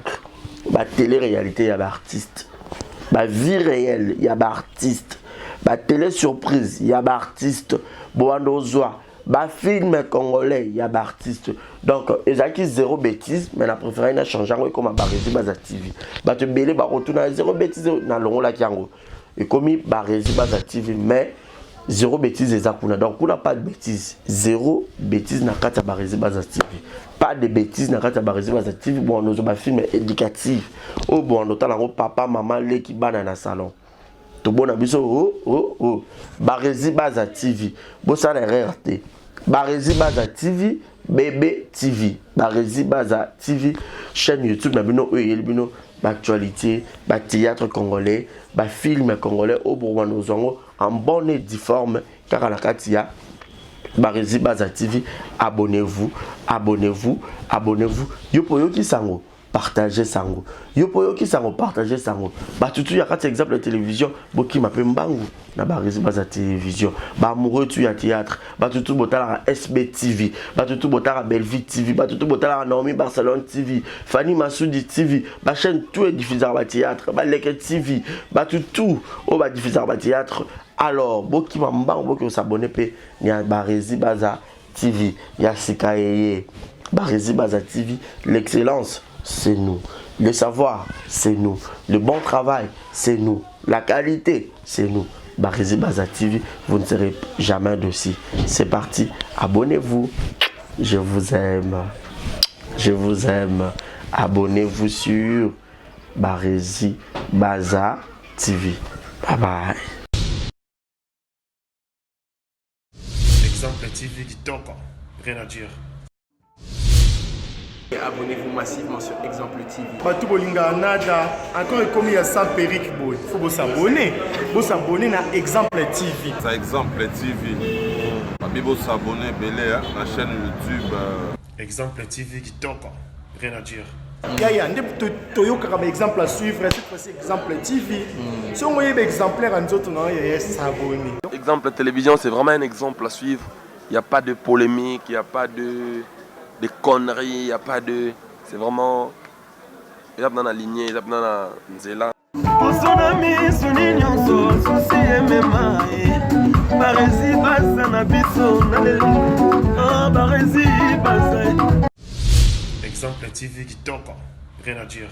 Ba télé-réalité ya ba artiste. Ba vie réelle ya ba artiste. Ba télé surprise ya ba artiste. Bon nous ba film congolais ya ba artiste. Donc ezaki zéro bêtise mais la préféré na changer comme Barési Baza TV. Ba te belé ba retourner zéro bêtise na longo la kiango. Et comme Barési Baza TV mais zéro bêtise ezakuna. Donc on n'a pas de bêtise. Zéro bêtise na kata Barési Baza TV. Pas de bêtises na kata Barési Baza TV. Bon nous ba film éducatif. Oh bon on tala papa maman les qui bana na salon. To bon abiso Barési Baza TV. Bo ça RRT. Barési Baza TV, Bébé TV, Barezi Baza TV, chaîne YouTube, actualité, théâtre congolais, film congolais au Bourgogne en bonne et difforme, car à la Katia, Barezi Baza TV, abonnez-vous, abonnez-vous, abonnez-vous. Yopoyo qui sango, partagez sango. Yopoyo qui sango, partagez sango. Batutu ya kati exemple de télévision, boki m'appelle Mbangu, na Barezi Baza télévision. Amoureux tu ya théâtre, batutu botala SB TV, batutu botala Bellevue TV, batutu botala Naomi Barcelone TV, Fanny Massoudi TV, ba chaîne tout est diffusé à théâtre, ba Leke TV, batutu au ba diffusé à théâtre. Alors, boki Mbangu, boki s'abonner pe, ni a Barezi Baza TV, ya Sikaye, Barezi Baza TV, l'excellence, c'est nous. Le savoir, c'est nous. Le bon travail, c'est nous. La qualité, c'est nous. Barezi Baza TV, vous ne serez jamais dessus. C'est parti. Abonnez-vous. Je vous aime. Je vous aime. Abonnez-vous sur Barezi Baza TV. Bye bye. Exemple TV du Tonka. Rien à dire. Abonnez-vous massivement sur Exemple TV. Batou bolinga nada, encore comme il y a 100 perruques, il faut vous s'abonner. Vous s'abonner à Exemple TV. C'est Exemple TV. Vous s'abonner à la chaîne YouTube. Exemple TV du Tonka. Rien à dire. Il y a un exemple à suivre, cette fois-ci Exemple TV. Si on voit un exemplaire en autres, il y a s'abonner. Exemple télévision, c'est vraiment un exemple à suivre. Il n'y a pas de polémique, il n'y a pas de conneries, il n'y a pas de... C'est vraiment... Il y a dans la lignée, il y a dans la nzela. Exemple TV du Tonka. Rien à dire.